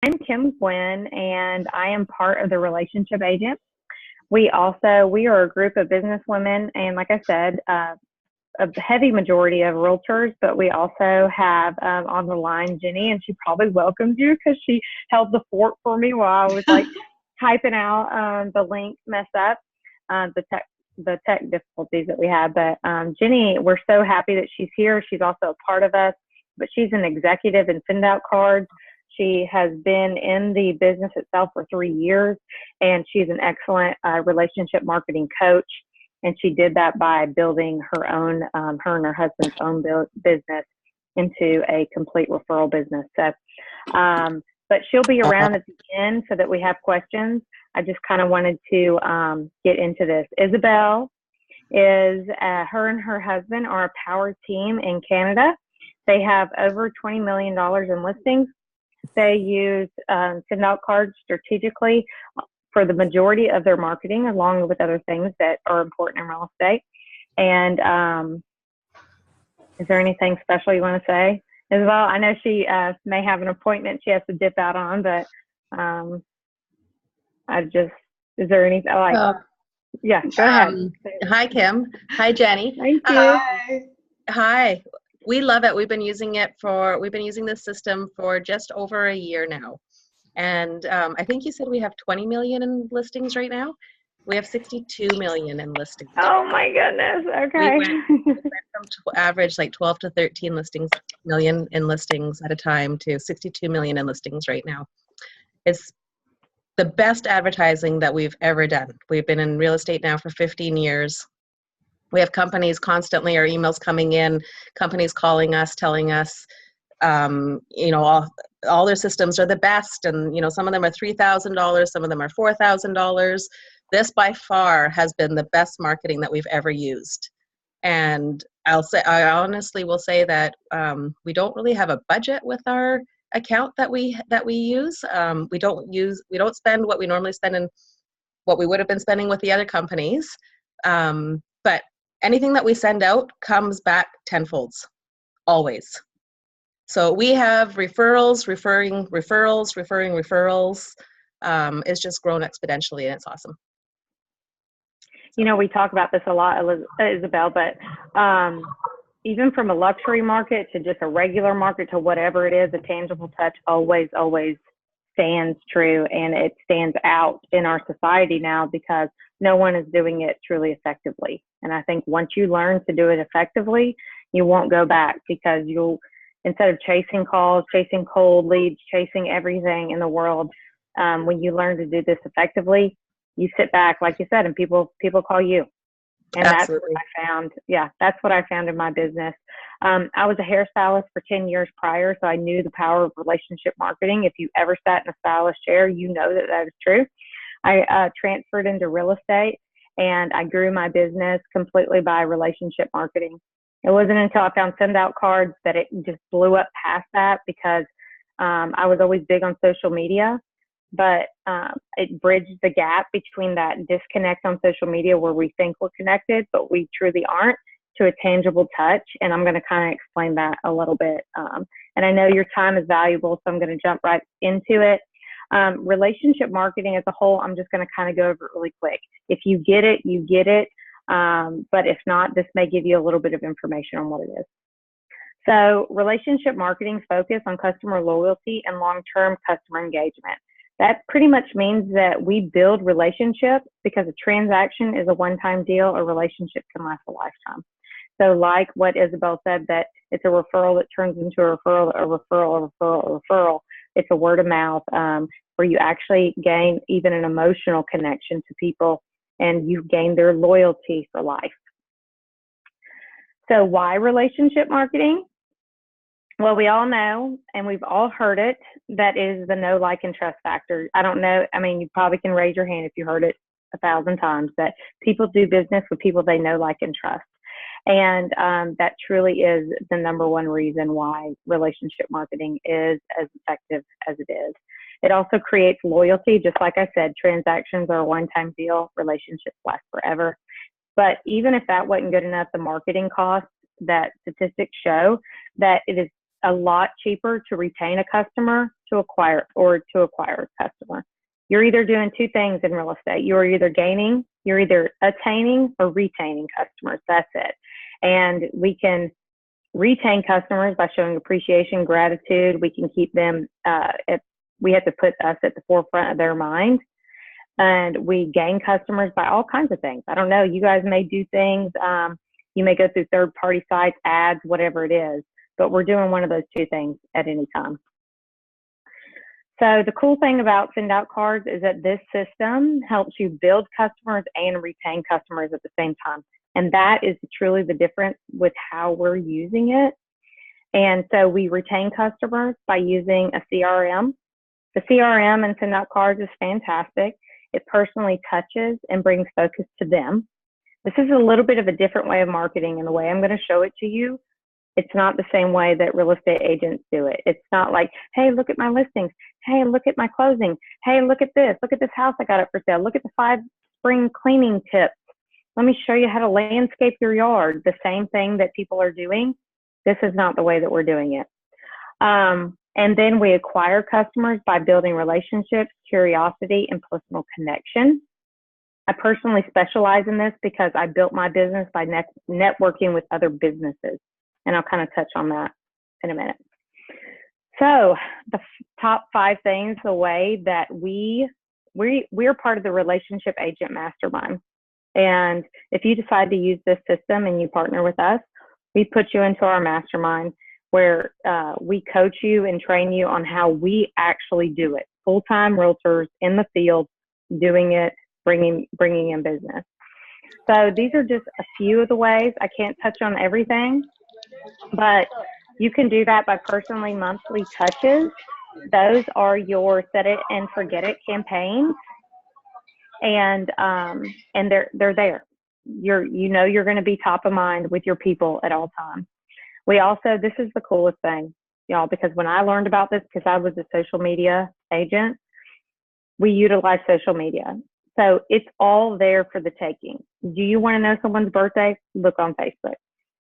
I'm Kim Guynn, and I am part of the relationship agent. We are a group of business women, and like I said, a heavy majority of realtors, but we also have on the line Jenny, and she probably welcomed you because she held the fort for me while I was like typing out the link mess up, the tech difficulties that we had. But Jenny, we're so happy that she's here. She's also a part of us, but she's an executive in send out cards. She has been in the business itself for 3 years, and she's an excellent relationship marketing coach. And she did that by building her own, her and her husband's own business into a complete referral business. So, but she'll be around at the end so that we have questions. I just kind of wanted to get into this. Isabel is, her and her husband are a power team in Canada. They have over $20 million in listings. They use send out cards strategically for the majority of their marketing, along with other things that are important in real estate. And is there anything special you want to say, Isabel? I know she may have an appointment she has to dip out on, but is there anything yeah, go ahead. Hi, Kim. Hi, Jenny. Thank you. Hi. We love it. We've been using this system for just over a year now. And I think you said we have 20 million in listings right now. We have 62 million in listings. Oh my goodness. Okay. We went from average like 12 to 13 million in listings at a time to 62 million in listings right now. It's the best advertising that we've ever done. We've been in real estate now for 15 years. We have companies constantly, our emails coming in, companies calling us, telling us, all their systems are the best. And, some of them are $3,000, some of them are $4,000. This by far has been the best marketing that we've ever used. And I honestly will say that we don't really have a budget with our account that we use. We don't spend what we normally spend in what we would have been spending with the other companies. But anything that we send out comes back tenfolds, always. So we have referrals, referring referrals. It's just grown exponentially, and it's awesome. We talk about this a lot, Isabel, but even from a luxury market to just a regular market to whatever it is, a tangible touch always stands true, and it stands out in our society now because no one is doing it truly effectively. And I think once you learn to do it effectively, you won't go back, because instead of chasing calls, chasing cold leads, chasing everything in the world, when you learn to do this effectively, you sit back, like you said, and people call you. And Absolutely. That's what I found. Yeah, that's what I found in my business. I was a hairstylist for 10 years prior, so I knew the power of relationship marketing. If you ever sat in a stylist chair, you know that is true. I transferred into real estate, and I grew my business completely by relationship marketing. It wasn't until I found send out cards that it just blew up past that, because I was always big on social media, but it bridged the gap between that disconnect on social media where we think we're connected, but we truly aren't, to a tangible touch. And I'm going to kind of explain that a little bit. And I know your time is valuable, so I'm going to jump right into it. Relationship marketing as a whole, I'm just going to kind of go over it really quick. If you get it, you get it. But if not, this may give you a little bit of information on what it is. So relationship marketing's focus on customer loyalty and long-term customer engagement. That pretty much means that we build relationships, because a transaction is a one-time deal. A relationship can last a lifetime. So like what Isabel said, that it's a referral that turns into a referral, a referral, a referral, a referral. It's a word of mouth, where you actually gain even an emotional connection to people, and you gain their loyalty for life. So why relationship marketing? Well, we all know, and we've all heard it, that is the know, like, and trust factor. I don't know. I mean, you probably can raise your hand if you heard it 1,000 times, that people do business with people they know, like, and trust. And that truly is the number one reason why relationship marketing is as effective as it is. It also creates loyalty. Just like I said, transactions are a one-time deal. Relationships last forever. But even if that wasn't good enough, the marketing costs, that statistics show that it is a lot cheaper to retain a customer to acquire a customer. You're either doing two things in real estate. You're either attaining or retaining customers. That's it. And we can retain customers by showing appreciation, gratitude. We can keep them, we have to put us at the forefront of their mind. And we gain customers by all kinds of things. I don't know, you guys may do things, you may go through third-party sites, ads, whatever it is, but we're doing one of those two things at any time. So the cool thing about Send Out Cards is that this system helps you build customers and retain customers at the same time. And that is truly the difference with how we're using it. And so we retain customers by using a CRM. The CRM and Send Out Cards is fantastic. It personally touches and brings focus to them. This is a little bit of a different way of marketing, and the way I'm going to show it to you, it's not the same way that real estate agents do it. It's not like, hey, look at my listings. Hey, look at my closing. Hey, look at this. Look at this house I got up for sale. Look at the 5 spring cleaning tips. Let me show you how to landscape your yard. The same thing that people are doing. This is not the way that we're doing it. And then we acquire customers by building relationships, curiosity, and personal connection. I personally specialize in this because I built my business by networking with other businesses. And I'll kind of touch on that in a minute. So the top 5 things, the way that we're part of the Relationship Agent Mastermind. And if you decide to use this system and you partner with us, we put you into our mastermind where we coach you and train you on how we actually do it. Full-time realtors in the field, doing it, bringing in business. So these are just a few of the ways. I can't touch on everything, but you can do that by personally monthly touches. Those are your set it and forget it campaigns, and they're there. You're going to be top of mind with your people at all times. We also, this is the coolest thing, y'all, because when I learned about this, because I was a social media agent, we utilize social media. So it's all there for the taking. Do you want to know someone's birthday? Look on Facebook.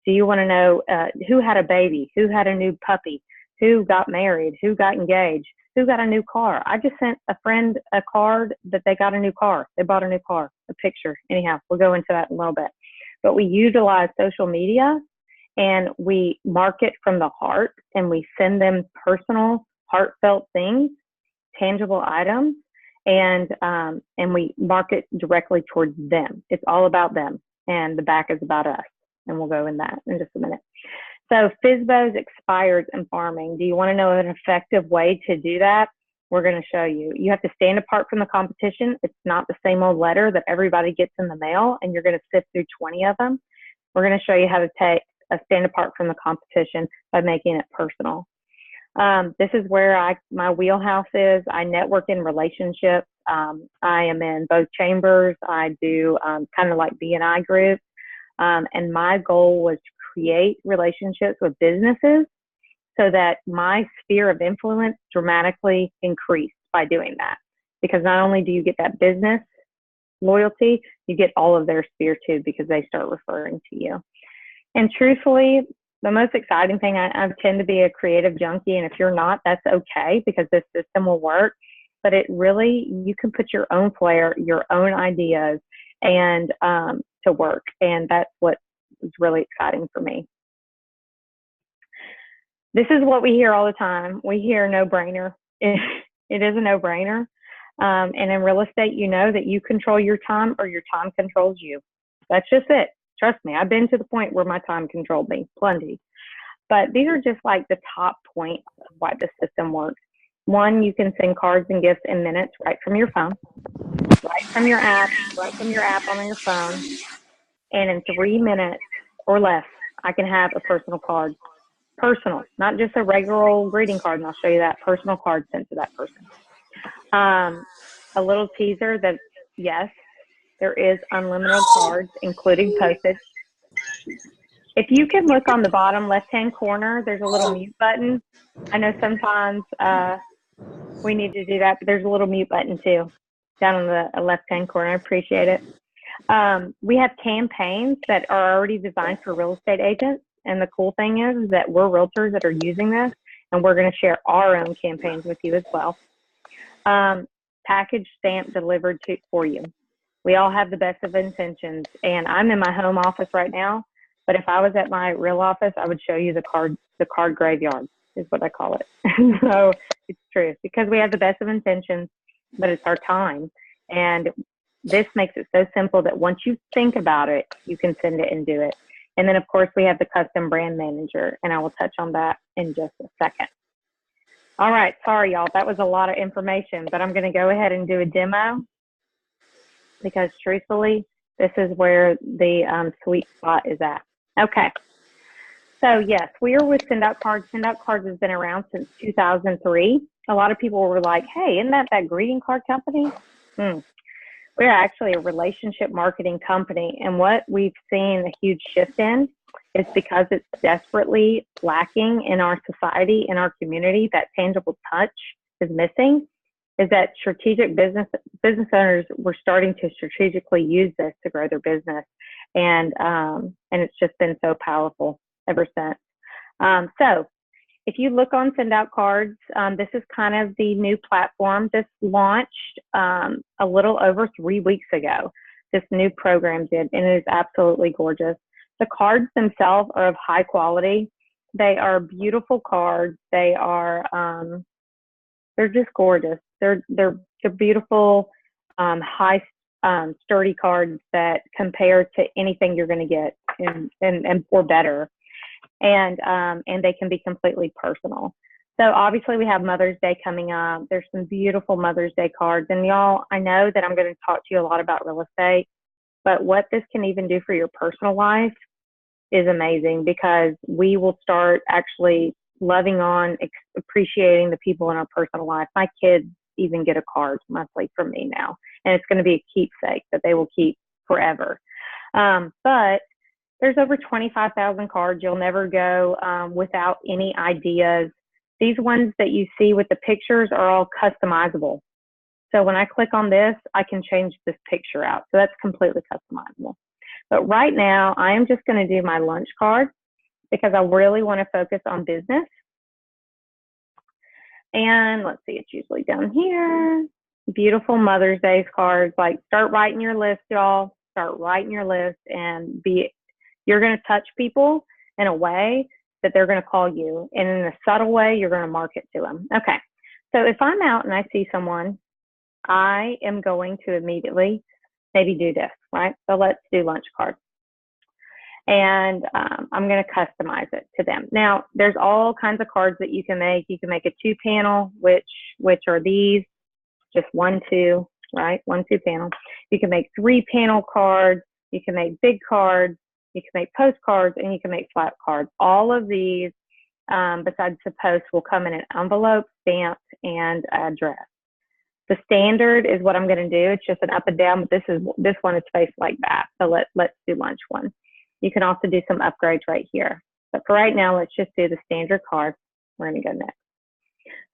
Do you want to know who had a baby, who had a new puppy, who got married, who got engaged, who got a new car? I just sent a friend a card that they got a new car. They bought a new car, a picture. Anyhow, we'll go into that in a little bit. But we utilize social media and we market from the heart, and we send them personal, heartfelt things, tangible items, and we market directly towards them. It's all about them, and the back is about us. And we'll go in that in just a minute. So FSBOs, expires, and farming. Do you want to know an effective way to do that? We're going to show you. You have to stand apart from the competition. It's not the same old letter that everybody gets in the mail, and you're going to sift through 20 of them. We're going to show you how to stand apart from the competition by making it personal. This is where my wheelhouse is. I network in relationships. I am in both chambers. I do kind of like B&I groups. And my goal was to create relationships with businesses so that my sphere of influence dramatically increased by doing that. Because not only do you get that business loyalty, you get all of their sphere too, because they start referring to you. And truthfully, the most exciting thing, I tend to be a creative junkie, and if you're not, that's okay, because this system will work. But it really, you can put your own flair, your own ideas, and to work, and that's what is really exciting for me. This is what we hear all the time. We hear no-brainer. It is a no-brainer. And in real estate, you know that you control your time or your time controls you. That's just it. Trust me, I've been to the point where my time controlled me, plenty. But these are just like the top points of why the system works. One, you can send cards and gifts in minutes right from your phone, right from your app on your phone. And in 3 minutes or less, I can have a personal card. Personal, not just a regular old greeting card, and I'll show you that personal card sent to that person. A little teaser that, yes, there is unlimited cards, including postage. If you can look on the bottom left-hand corner, there's a little mute button. I know sometimes we need to do that, but there's a little mute button too, down on the left-hand corner. I appreciate it. We have campaigns that are already designed for real estate agents. And the cool thing is that we're realtors that are using this, and we're going to share our own campaigns with you as well. Package stamp delivered for you. We all have the best of intentions, and I'm in my home office right now, but if I was at my real office, I would show you the card graveyard is what I call it. So it's true, because we have the best of intentions, but it's our time. And this makes it so simple that once you think about it, you can send it and do it. And then, of course, we have the custom brand manager, and I will touch on that in just a second. All right, sorry, y'all. That was a lot of information, but I'm going to go ahead and do a demo because, truthfully, this is where the sweet spot is at. Okay. So, yes, we are with Send Out Cards. Send Out Cards has been around since 2003. A lot of people were like, hey, isn't that greeting card company? We're actually a relationship marketing company, and what we've seen a huge shift in is because it's desperately lacking in our society, in our community. That tangible touch is missing, is that strategic business owners were starting to strategically use this to grow their business, and it's just been so powerful ever since. So if you look on Send Out Cards, this is kind of the new platform. This launched a little over 3 weeks ago. This new program did, and it is absolutely gorgeous. The cards themselves are of high quality. They are beautiful cards. They are, they're just gorgeous. They're beautiful, high, sturdy cards that compare to anything you're going to get, and or better. And they can be completely personal. So obviously we have Mother's Day coming up. There's some beautiful Mother's Day cards. And y'all, I know that I'm going to talk to you a lot about real estate, but what this can even do for your personal life is amazing, because we will start actually loving on, appreciating the people in our personal life. My kids even get a card monthly from me now, and it's going to be a keepsake that they will keep forever. But there's over 25,000 cards. You'll never go without any ideas. These ones that you see with the pictures are all customizable. So when I click on this, I can change this picture out. So that's completely customizable. But right now, I am just going to do my lunch card because I really want to focus on business. And let's see, it's usually down here. Beautiful Mother's Day cards. Like, start writing your list, y'all. Start writing your list, and you're going to touch people in a way that they're going to call you. And in a subtle way, you're going to market to them. Okay. So if I'm out and I see someone, I am going to immediately maybe do this, right? So let's do lunch cards. And I'm going to customize it to them. Now, there's all kinds of cards that you can make. You can make a 2-panel, which are these, just 1, 2, right? 1, 2 panel. You can make 3-panel cards. You can make big cards. You can make postcards, and you can make flat cards. All of these, besides the post, will come in an envelope, stamp, and address. The standard is what I'm going to do. It's just an up and down, but this one is faced like that. So let's do lunch one. You can also do some upgrades right here. But for right now, let's just do the standard card. We're going to go next.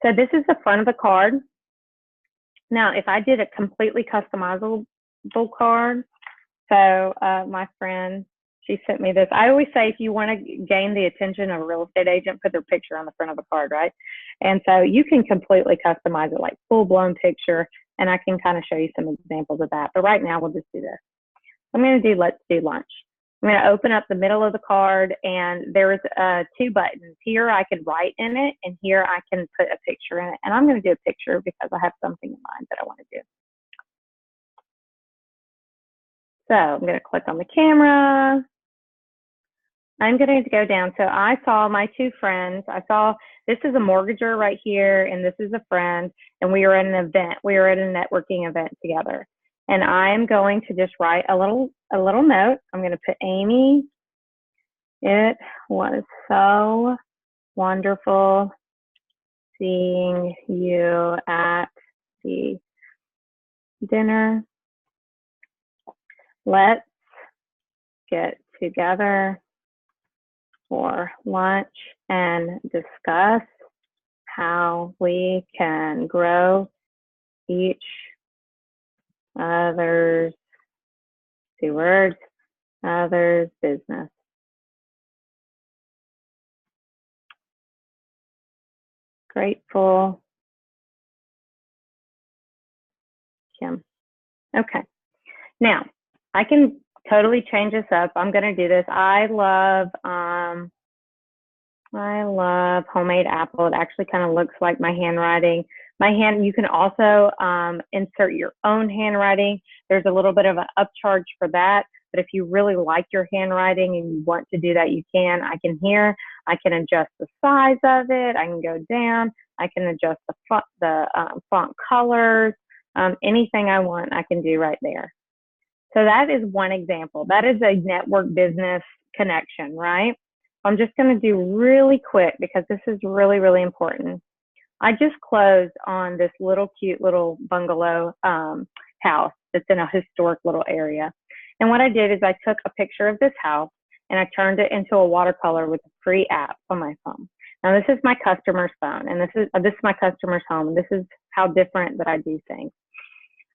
So this is the front of the card. Now, if I did a completely customizable card, so my friend, she sent me this. I always say, if you want to gain the attention of a real estate agent, put their picture on the front of the card, right? And so you can completely customize it, like full-blown picture, and I can kind of show you some examples of that. But right now, we'll just do this. I'm going to do let's do lunch. I'm going to open up the middle of the card, and there's 2 buttons. Here I can write in it, and here I can put a picture in it. And I'm going to do a picture because I have something in mind that I want to do. So I'm going to click on the camera. I'm going to go down. So I saw my 2 friends. I saw this is a mortgager right here, and this is a friend, and we were at an event. We were at a networking event together. And I am going to just write a little note. I'm going to put Amy. It was so wonderful seeing you at the dinner. Let's get together for lunch and discuss how we can grow each other's, 2 words, other's business. Grateful, Kim. Okay. Now, I can totally change this up. I'm going to do this. I love homemade apple. It actually kind of looks like my handwriting. You can also insert your own handwriting. There's a little bit of an upcharge for that. But if you really like your handwriting and you want to do that, you can. I can adjust the size of it. I can go down. I can adjust the font colors. Anything I want, I can do right there. So that is one example. That is a network business connection, right? I'm just going to do really quick because this is really, really important. I just closed on this little cute little bungalow house that's in a historic little area. And what I did is I took a picture of this house and I turned it into a watercolor with a free app on my phone. Now this is my customer's phone, and this is my customer's home. And this is how different that I do things.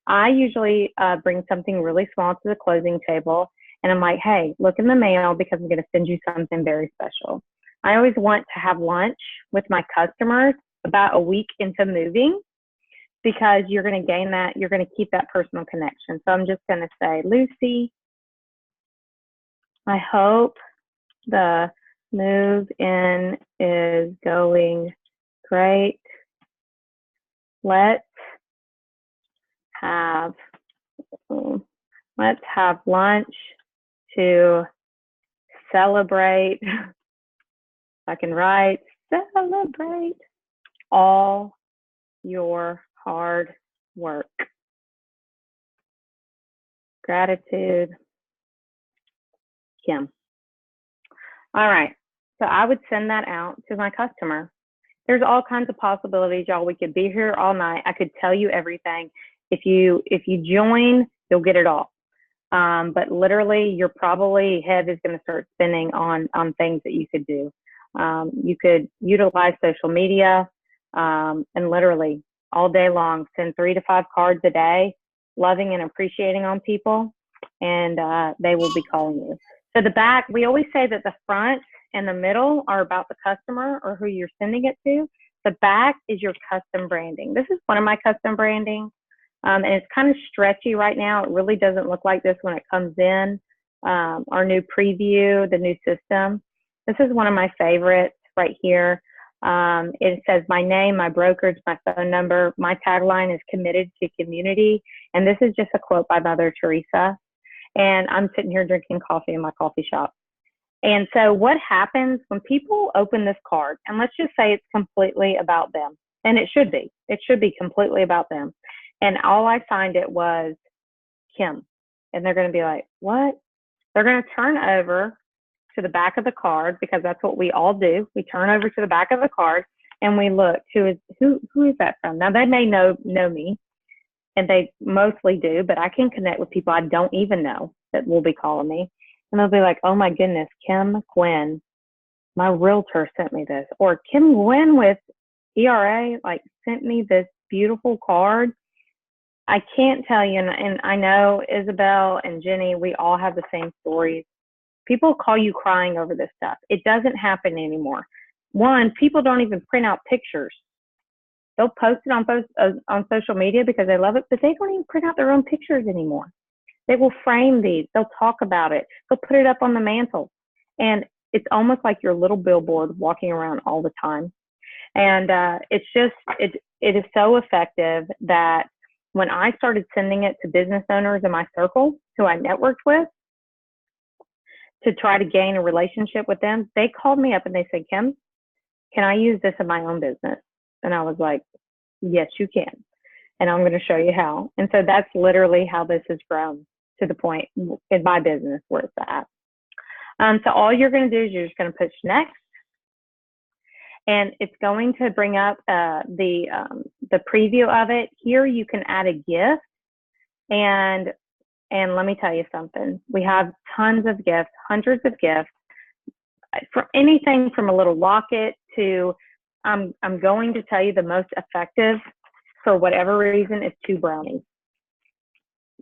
I usually bring something really small to the closing table, and I'm like, hey, look in the mail because I'm going to send you something very special. I always want to have lunch with my customers about a week into moving because you're going to gain that, you're going to keep that personal connection. So I'm just going to say, Lucy, I hope the move in is going great. Let's have lunch to celebrate. I can write, celebrate all your hard work. Gratitude, Kim. All right, so I would send that out to my customer. There's all kinds of possibilities, y'all. We could be here all night. I could tell you everything. If you join, you'll get it all. But literally, your head is going to start spinning on things that you could do. You could utilize social media and literally all day long send 3 to 5 cards a day, loving and appreciating on people, and they will be calling you. So the back, we always say that the front and the middle are about the customer or who you're sending it to. The back is your custom branding. This is one of my custom branding. And it's kind of stretchy right now. It really doesn't look like this when it comes in. Our new preview, the new system. This is one of my favorites right here. It says my name, my brokerage, my phone number. My tagline is committed to community. And this is just a quote by Mother Teresa. And I'm sitting here drinking coffee in my coffee shop. And so what happens when people open this card, and let's just say it's completely about them, and it should be completely about them. And all I signed it was Kim. And they're going to be like, what? They're going to turn over to the back of the card because that's what we all do. We turn over to the back of the card and we look, who is that from? Now they may know me, and they mostly do, but I can connect with people I don't even know that will be calling me. And they'll be like, oh my goodness, Kim Guynn, my realtor sent me this. Or Kim Guynn with ERA, sent me this beautiful card. I can't tell you, and I know Isabel and Jenny, we all have the same stories. People call you crying over this stuff. It doesn't happen anymore. One, people don't even print out pictures. They'll post it on social media because they love it, but they don't even print out their own pictures anymore. They will frame these. They'll talk about it. They'll put it up on the mantle. And it's almost like your little billboard walking around all the time. And it is so effective that when I started sending it to business owners in my circle who I networked with to try to gain a relationship with them, they called me up and they said, Kim, can I use this in my own business? And I was like, yes, you can. And I'm going to show you how. And so that's literally how this has grown to the point in my business where it's at. So all you're going to do is you're just going to push next. And it's going to bring up the preview of it. Here you can add a gift. And let me tell you something. We have tons of gifts, hundreds of gifts, for anything from a little locket to, I'm going to tell you the most effective for whatever reason is 2 brownies,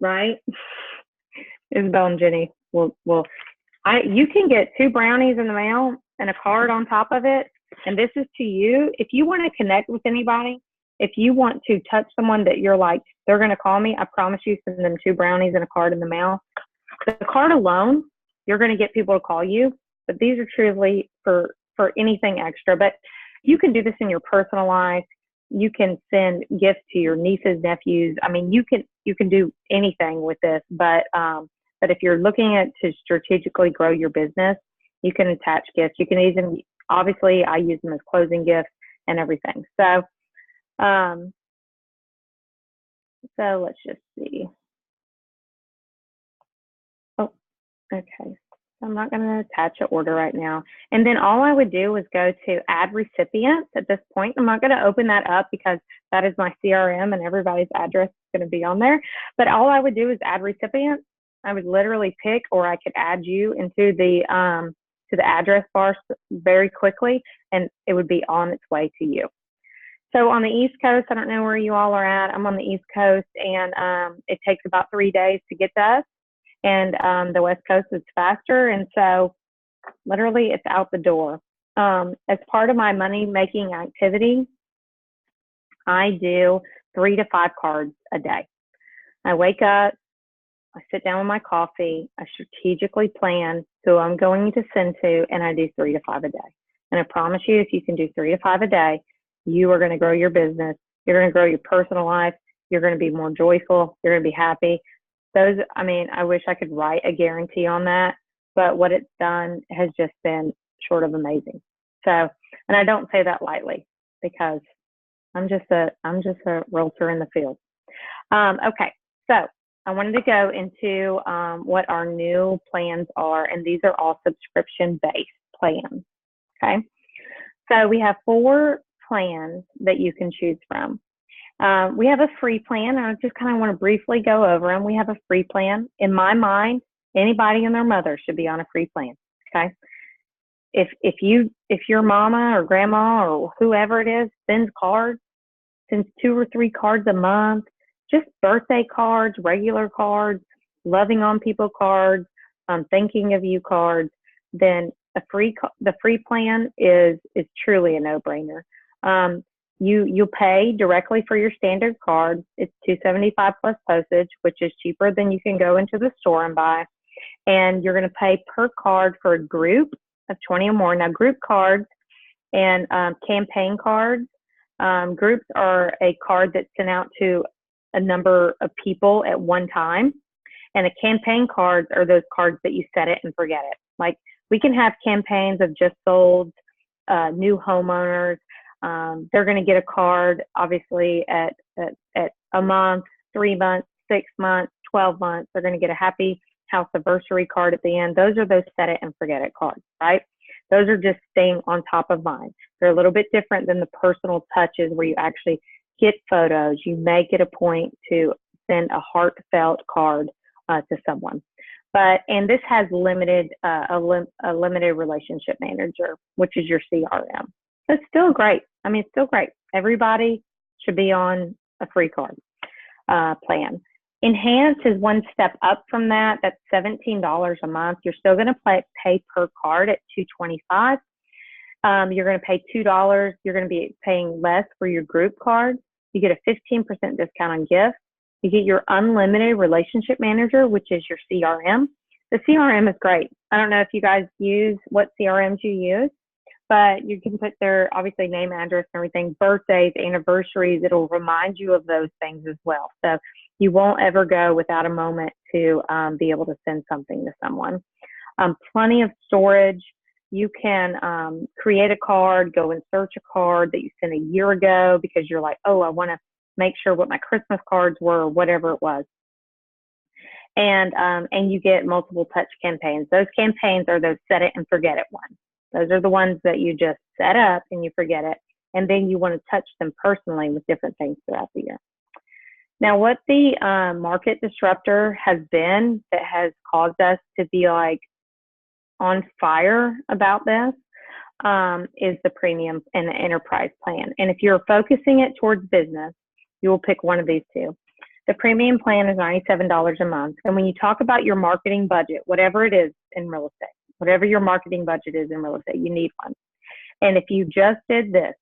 right? Isabel and Jenny you can get 2 brownies in the mail and a card on top of it And this is to you. If you want to connect with anybody, if you want to touch someone that you're like, they're going to call me, I promise you, send them 2 brownies and a card in the mail. The card alone, you're going to get people to call you, but these are truly for anything extra. But you can do this in your personal life. You can send gifts to your nieces, nephews. I mean, you can do anything with this. But if you're looking at to strategically grow your business, you can attach gifts. You can even, obviously, I use them as closing gifts and everything. So let's just see. Oh, okay. I'm not going to attach an order right now. And then all I would do is go to add recipients at this point. I'm not going to open that up because that is my CRM and everybody's address is going to be on there. But all I would do is add recipients. I would literally pick, or I could add you into the to the address bar very quickly, and it would be on its way to you. So on the East Coast, I don't know where you all are at. I'm on the East Coast, and it takes about 3 days to get to us. And the West Coast is faster. And so literally it's out the door. As part of my money making activity, I do 3 to 5 cards a day. I wake up, I sit down with my coffee, I strategically plan who I'm going to send to, and I do 3 to 5 a day. And I promise you, if you can do 3 to 5 a day, you are going to grow your business. You're going to grow your personal life. You're going to be more joyful. You're going to be happy. Those, I mean, I wish I could write a guarantee on that, but what it's done has just been short of amazing. So, and I don't say that lightly because I'm just a realtor in the field. Okay, so I wanted to go into what our new plans are, and these are all subscription-based plans. Okay, so we have 4 plans that you can choose from. We have a free plan, and I just kind of want to briefly go over them. We have a free plan. In my mind, anybody and their mother should be on a free plan. Okay. If your mama or grandma or whoever it is sends 2 or 3 cards a month, just birthday cards, regular cards, loving on people cards, thinking of you cards, then the free plan is truly a no-brainer. You pay directly for your standard card. It's $275 plus postage, which is cheaper than you can go into the store and buy. And you're going to pay per card for a group of 20 or more. Now, group cards and campaign cards. Groups are a card that's sent out to a number of people at one time. And the campaign cards are those cards that you set it and forget it. Like, we can have campaigns of just sold, new homeowners. They're going to get a card, obviously, at a month, 3 months, 6 months, 12 months. They're going to get a happy house anniversary card at the end. Those are those set it and forget it cards, right? Those are just staying on top of mind. They're a little bit different than the personal touches where you actually get photos. You may get a point to send a heartfelt card to someone. And this has a limited relationship manager, which is your CRM. It's still great. I mean, it's still great. Everybody should be on a free card plan. Enhance is one step up from that. That's $17 a month. You're still going to pay per card at $225. You're going to pay $2. You're going to be paying less for your group card. You get a 15% discount on gifts. You get your unlimited relationship manager, which is your CRM. The CRM is great. I don't know if you guys use what CRMs you use, but you can put their, obviously, name, address, and everything, birthdays, anniversaries. It'll remind you of those things as well. So you won't ever go without a moment to be able to send something to someone. Plenty of storage. You can create a card, go and search a card that you sent a year ago because you're like, oh, I want to make sure what my Christmas cards were or whatever it was. And you get multiple touch campaigns. Those campaigns are those set it and forget it ones. Those are the ones that you just set up and you forget it. And then you want to touch them personally with different things throughout the year. Now, what the market disruptor has been that has caused us to be like on fire about this is the premium and the enterprise plan. And if you're focusing it towards business, you will pick one of these 2. The premium plan is $97 a month. And when you talk about your marketing budget, whatever it is in real estate, whatever your marketing budget is in real estate, you need one. And if you just did this,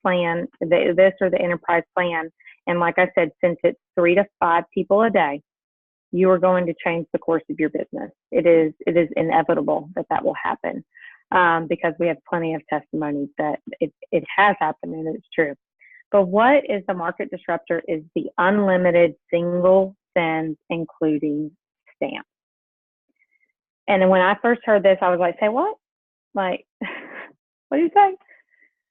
plan, this or the enterprise plan, and like I said, sent it 3 to 5 people a day, you are going to change the course of your business. It is inevitable that will happen, because we have plenty of testimonies that it has happened and it's true. But what is the market disruptor is the unlimited single sends, including stamp. And then when I first heard this, I was like, say what? Like, what do you say?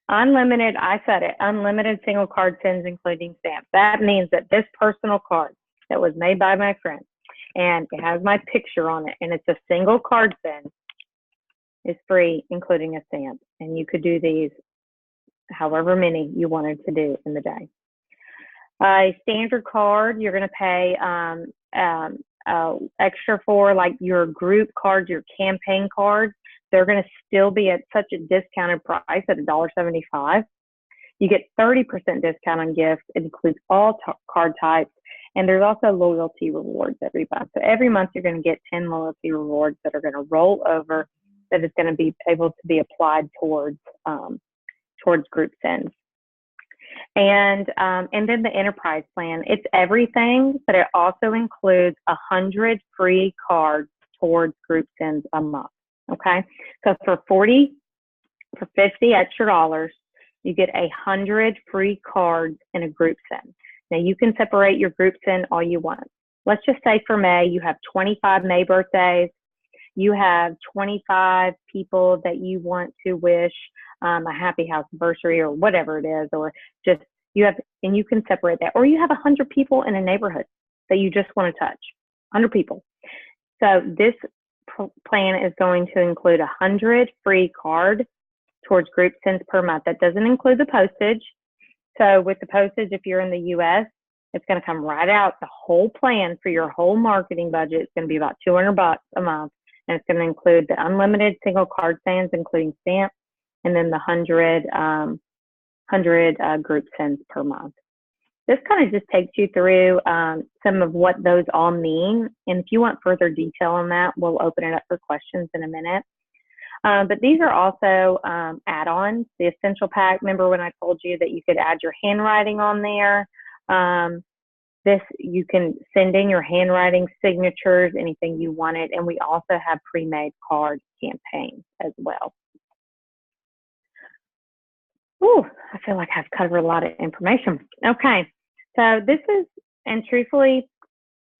Unlimited, I said it, unlimited single card sends, including stamps. That means that this personal card that was made by my friend, and it has my picture on it, and it's a single card send, is free, including a stamp. And you could do these however many you wanted to do in the day. A standard card, you're going to pay extra for, like your group cards, your campaign cards. They're going to still be at such a discounted price at $1.75. You get 30% discount on gifts. It includes all card types. And there's also loyalty rewards every month. So every month you're going to get 10 loyalty rewards that are going to roll over, that is going to be able to be applied towards group sends. And then the enterprise plan, it's everything, but it also includes 100 free cards towards group sends a month. Okay, so for 50 extra dollars, you get 100 free cards in a group send. Now you can separate your group send all you want. Let's just say for May, you have 25 May birthdays. You have 25 people that you want to wish a happy house anniversary or whatever it is, or just and you can separate that. Or you have 100 people in a neighborhood that you just want to touch, 100 people. So this plan is going to include 100 free cards towards group sends per month. That doesn't include the postage. So with the postage, if you're in the US, it's going to come right out. The whole plan for your whole marketing budget is going to be about $200 a month. And it's going to include the unlimited single card sends, including stamp, and then the 100 group sends per month. This kind of just takes you through some of what those all mean. And if you want further detail on that, we'll open it up for questions in a minute. But these are also add-ons. The Essential Pack, remember when I told you that you could add your handwriting on there? You can send in your handwriting, signatures, anything you wanted. And we also have pre-made card campaigns as well. Ooh, I feel like I've covered a lot of information. Okay, so this is, and truthfully,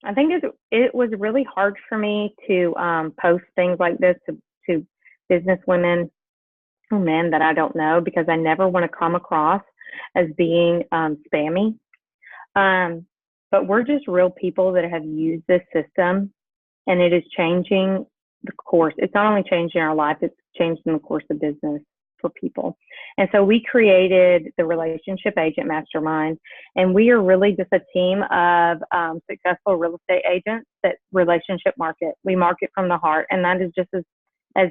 I think it was really hard for me to post things like this to business women or men that I don't know, because I never want to come across as being spammy. But we're just real people that have used this system, and it is changing the course. It's not only changing our life, it's changing the course of business for people. And so we created the Relationship Agent Mastermind, and we are really just a team of successful real estate agents that relationship market. We market from the heart, and that is just as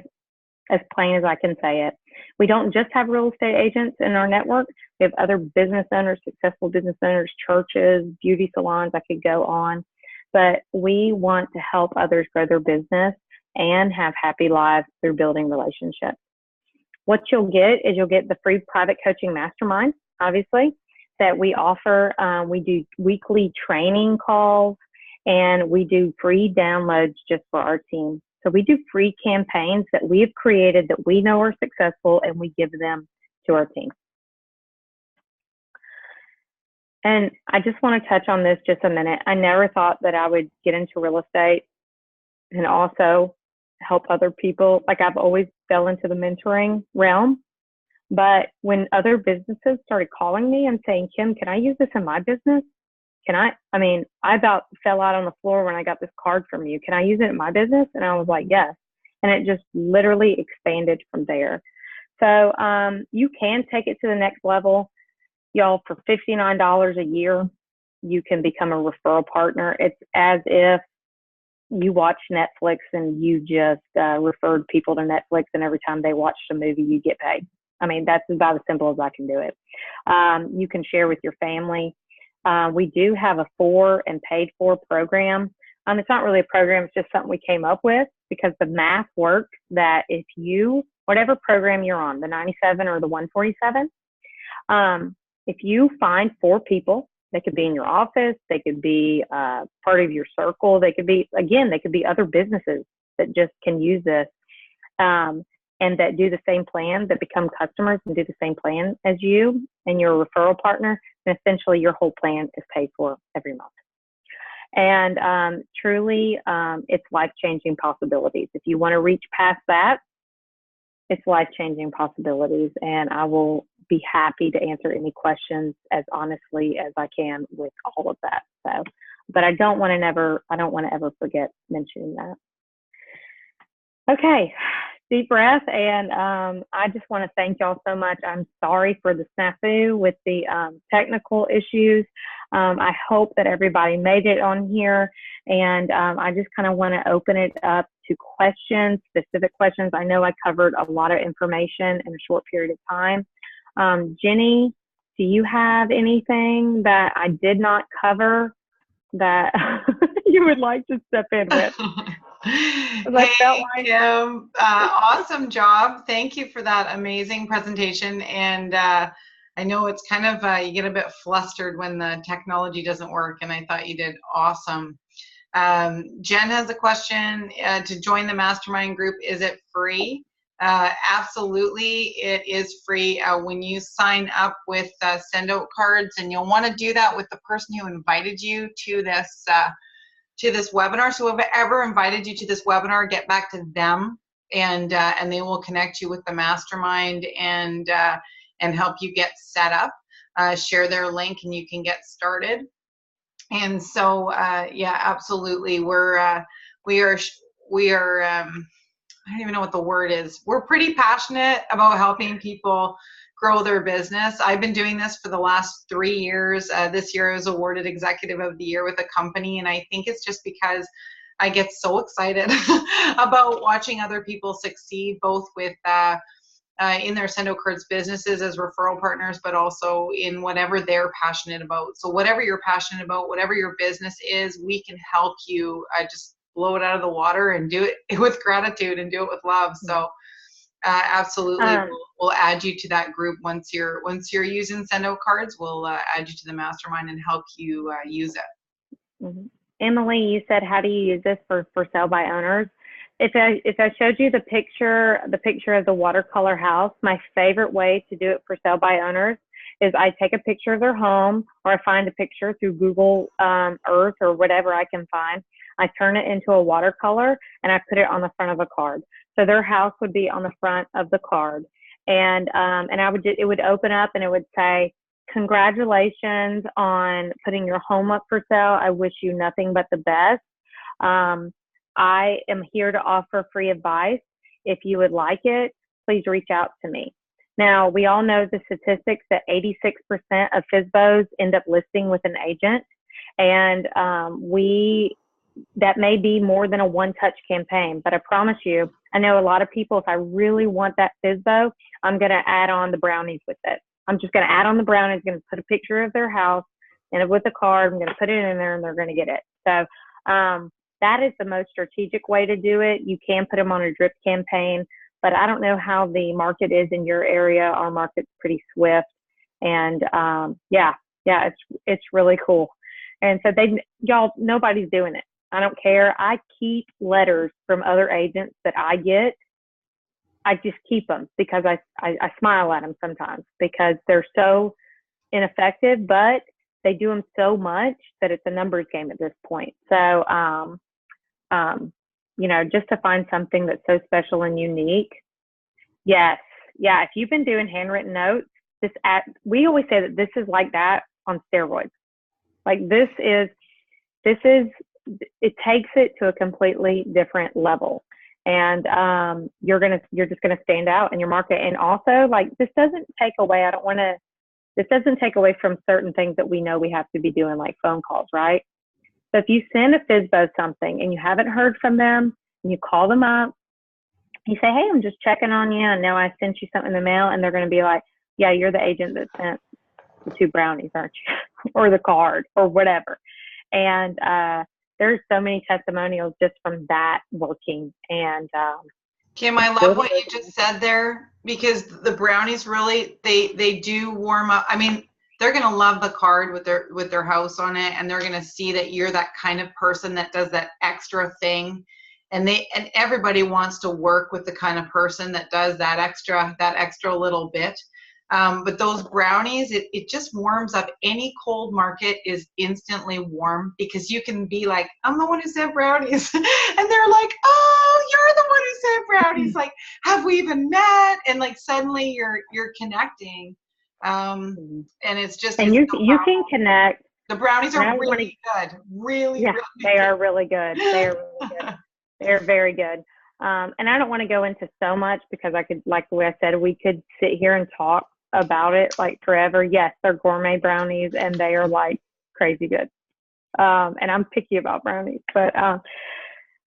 plain as I can say it. We don't just have real estate agents in our network. We have other business owners, successful business owners, churches, beauty salons. I could go on, but we want to help others grow their business and have happy lives through building relationships. What you'll get is you'll get the free private coaching mastermind, obviously, that we offer. We do weekly training calls, and we do free downloads just for our team. So we do free campaigns that we have created that we know are successful, and we give them to our team. And I just want to touch on this just a minute. I never thought that I would get into real estate and also help other people. Like, I've always fell into the mentoring realm. But when other businesses started calling me and saying, Kim, can I use this in my business? I about fell out on the floor when I got this card from you. Can I use it in my business? And I was like, yes. And it just literally expanded from there. So you can take it to the next level. Y'all, for $59 a year, you can become a referral partner. It's as if you watch Netflix and you just referred people to Netflix, and every time they watched a movie, you get paid. I mean, that's about as simple as I can do it. You can share with your family. We do have a for and paid for program. It's not really a program, it's just something we came up with. because the math works that if you, whatever program you're on, the 97 or the 147, if you find 4 people, they could be in your office, they could be part of your circle, they could be, again, they could be other businesses that just can use this, and that do the same plan, that become customers and do the same plan as you and your referral partner, and essentially your whole plan is paid for every month. And truly, it's life-changing possibilities. If you want to reach past that, it's life-changing possibilities, and I will be happy to answer any questions as honestly as I can with all of that. So, but I don't want to ever forget mentioning that. Okay, deep breath, and I just want to thank y'all so much. I'm sorry for the snafu with the technical issues. I hope that everybody made it on here, and I just kind of want to open it up to questions, specific questions. I know I covered a lot of information in a short period of time. Jenny, do you have anything that I did not cover that you would like to step in with? Hey, Kim, awesome job. Thank you for that amazing presentation. And I know it's kind of, you get a bit flustered when the technology doesn't work, and I thought you did awesome. Jen has a question to join the mastermind group. Is it free? Absolutely, it is free when you sign up with send out cards, and you'll want to do that with the person who invited you to this webinar. So whoever invited you to this webinar, get back to them, and they will connect you with the mastermind and help you get set up. Share their link, and you can get started. And so, yeah, absolutely, we are. I don't even know what the word is. We're pretty passionate about helping people grow their business. I've been doing this for the last 3 years. This year I was awarded Executive of the Year with a company, and I think it's just because I get so excited about watching other people succeed, both with in their Sendo Cards businesses as referral partners, but also in whatever they're passionate about. So whatever you're passionate about, whatever your business is, we can help you just blow it out of the water and do it with gratitude and do it with love. So absolutely, we'll add you to that group once you're using Sendo Cards. We'll add you to the mastermind and help you use it. Mm-hmm. Emily, you said, how do you use this for sale by owners? If I showed you the picture of the watercolor house, my favorite way to do it for sale by owners is I take a picture of their home, or I find a picture through Google Earth or whatever I can find. I turn it into a watercolor, and I put it on the front of a card. So their house would be on the front of the card, and it would open up, and it would say, "Congratulations on putting your home up for sale. I wish you nothing but the best. I am here to offer free advice. If you would like it, please reach out to me." Now, we all know the statistics that 86% of FSBOs end up listing with an agent, and that may be more than a one-touch campaign, but I promise you, I know a lot of people, if I really want that FSBO, I'm going to add on the brownies with it. I'm just going to add on the brownies, going to put a picture of their house and with a card, I'm going to put it in there, and they're going to get it. So that is the most strategic way to do it. You can put them on a drip campaign, but I don't know how the market is in your area. Our market's pretty swift, and yeah, it's really cool. And so nobody's doing it. I don't care. I keep letters from other agents that I get. I just keep them because I smile at them sometimes because they're so ineffective, but they do them so much that it's a numbers game at this point. So, just to find something that's so special and unique. Yes. Yeah. If you've been doing handwritten notes, we always say that this is like that on steroids. Like it takes it to a completely different level, and you're just gonna stand out in your market. And also, like, this doesn't take away. This doesn't take away from certain things that we know we have to be doing, like phone calls, right? So if you send a FSBO something and you haven't heard from them, and you call them up, you say, "Hey, I'm just checking on you. I know I sent you something in the mail," and they're gonna be like, "Yeah, you're the agent that sent the 2 brownies, aren't you?" or the card or whatever. And there's so many testimonials just from that working. And Kim, I love what you just said there, because the brownies really, they do warm up. I mean, they're going to love the card with their house on it, and they're going to see that you're that kind of person that does that extra thing. And everybody wants to work with the kind of person that does that extra little bit. But those brownies, it just warms up. Any cold market is instantly warm, because you can be like, I'm the one who said brownies. And they're like, oh, you're the one who said brownies. Like, have we even met? And like, suddenly you're connecting. And it's just, and you can connect. The brownies are really good. Really, yeah, really they are really good. They are really good. They're very good. And I don't want to go into so much, because I could, like the way I said, we could sit here and talk about it like forever. Yes, they're gourmet brownies, and they are like crazy good. And I'm picky about brownies,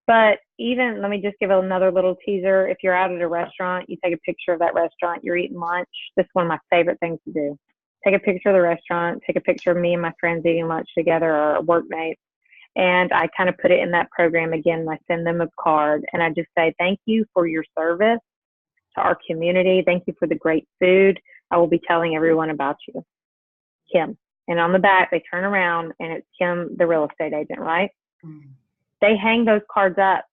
but even, let me just give another little teaser. If you're out at a restaurant, you take a picture of that restaurant, you're eating lunch. This is one of my favorite things to do. Take a picture of the restaurant, take a picture of me and my friends eating lunch together, or workmates. And I kind of put it in that program again. I send them a card, and I just say, thank you for your service to our community. Thank you for the great food. I will be telling everyone about you, Kim. And on the back, they turn around, and it's Kim, the real estate agent, right? Mm. They hang those cards up.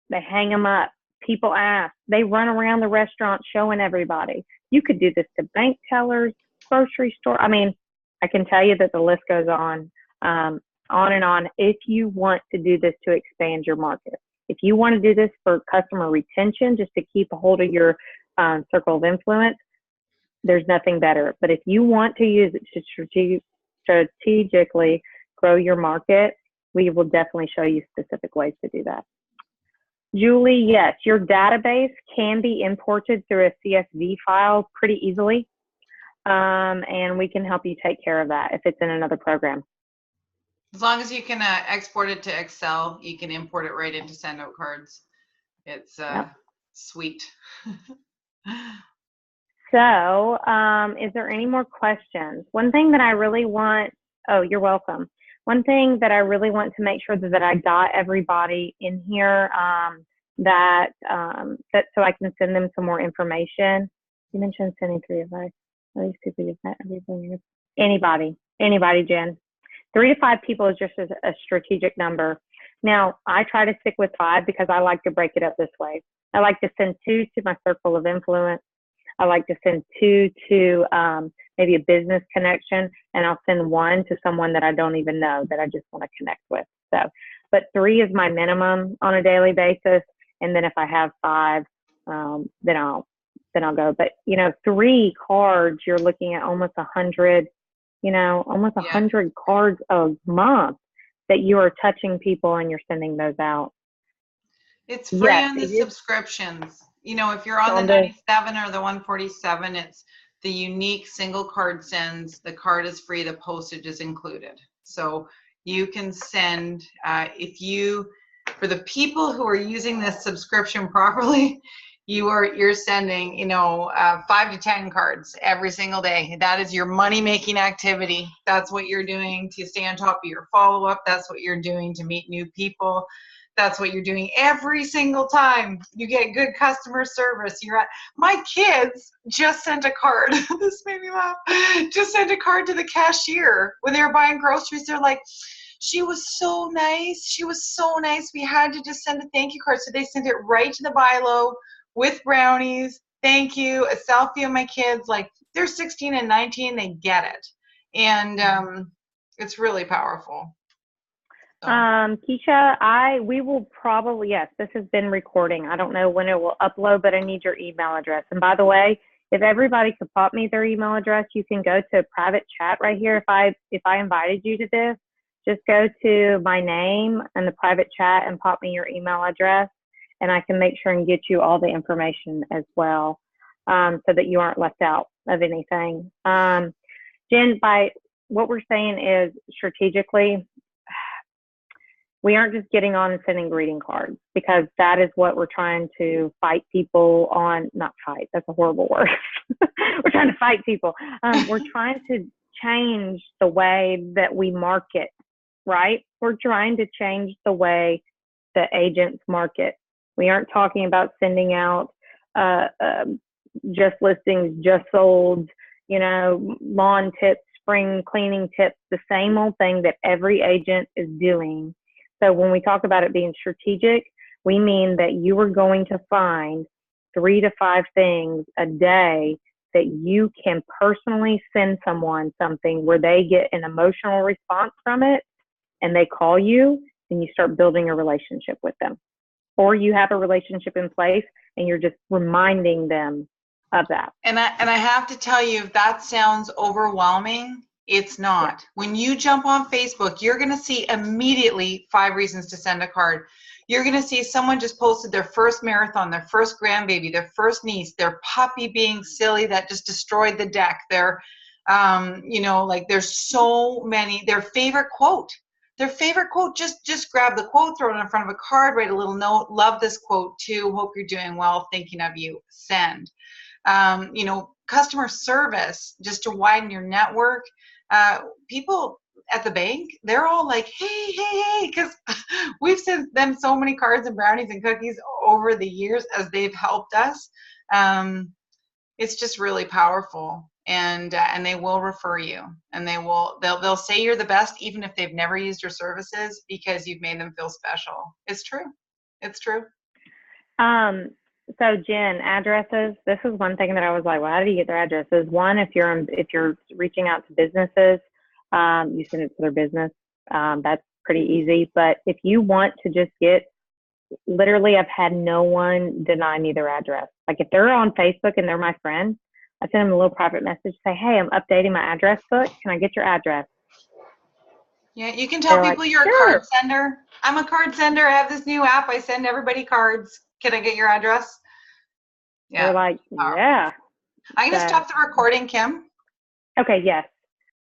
They hang them up. People ask. They run around the restaurant showing everybody. You could do this to bank tellers, grocery store. I mean, I can tell you that the list goes on and on. If you want to do this to expand your market, if you want to do this for customer retention, just to keep a hold of your circle of influence, there's nothing better. But if you want to use it to strategically grow your market, we will definitely show you specific ways to do that. Julie, yes, your database can be imported through a CSV file pretty easily. And we can help you take care of that if it's in another program. As long as you can export it to Excel, you can import it right into send out cards. It's yep. Sweet. So, is there any more questions? One thing that I really want, oh, you're welcome. One thing that I really want to make sure that I got everybody in here, that so I can send them some more information. You mentioned sending 3 of us. These people you've met, anybody, Jen. 3 to 5 people is just a strategic number. Now, I try to stick with 5 because I like to break it up this way. I like to send 2 to my circle of influence. I like to send 2 to maybe a business connection, and I'll send 1 to someone that I don't even know that I just want to connect with. So, but 3 is my minimum on a daily basis, and then if I have 5, then I'll go. But 3 cards, you're looking at almost 100. Almost 100 cards a month that you are touching people, and you're sending those out. It's free on the subscriptions. If you're on the 97 or the 147, it's the unique single card sends. The card is free. The postage is included. So you can send, for the people who are using this subscription properly, you're sending 5 to 10 cards every single day. That is your money making activity. That's what you're doing to stay on top of your follow-up. That's what you're doing to meet new people. That's what you're doing every single time you get good customer service. My kids just sent a card. This made me laugh. Just sent a card to the cashier when they were buying groceries. They're like, she was so nice. She was so nice. We had to just send a thank you card. So they sent it right to the buy-low with brownies. Thank you. A selfie of my kids. Like, they're 16 and 19. They get it. And it's really powerful. Keisha, we will probably, yes, this has been recording. I don't know when it will upload, but I need your email address. And by the way, if everybody could pop me their email address, you can go to private chat right here. If I invited you to this, just go to my name and the private chat and pop me your email address, and I can make sure and get you all the information as well, so that you aren't left out of anything. Jen, by what we're saying is strategically, we aren't just getting on and sending greeting cards, because that is what we're trying to fight people on. Not fight, that's a horrible word. We're trying to fight people. We're trying to change the way that we market right? We're trying to change the way the agents market. We aren't talking about sending out just listings, just sold, lawn tips, spring cleaning tips, the same old thing that every agent is doing. So when we talk about it being strategic, we mean that you are going to find 3 to 5 things a day that you can personally send someone something where they get an emotional response from it and they call you and you start building a relationship with them. Or you have a relationship in place and you're just reminding them of that. And I have to tell you, if that sounds overwhelming, it's not. When you jump on Facebook, you're going to see immediately 5 reasons to send a card. You're going to see someone just posted their first marathon, their first grandbaby, their first niece, their puppy being silly that just destroyed the deck. Their, there's so many, their favorite quote. Just grab the quote, throw it in front of a card, write a little note. Love this quote too. Hope you're doing well. Thinking of you. Send. Customer service, just to widen your network. People at the bank, they're all like, hey, because we've sent them so many cards and brownies and cookies over the years as they've helped us. It's just really powerful. And they will refer you, and they'll say you're the best even if they've never used your services, because you've made them feel special. It's true. So Jen, addresses, this is one thing that I was like, well, how do you get their addresses? One, if you're reaching out to businesses, you send it to their business. That's pretty easy. But if you want to just literally, I've had no one deny me their address. Like if they're on Facebook and they're my friend, I send them a little private message, say, hey, I'm updating my address book. Can I get your address? Yeah, you can tell They're people like, you're sure. a card sender. I'm a card sender. I have this new app. I send everybody cards. Can I get your address? Yeah. They're like, yeah. I'm going to stop the recording, Kim. Okay, yes.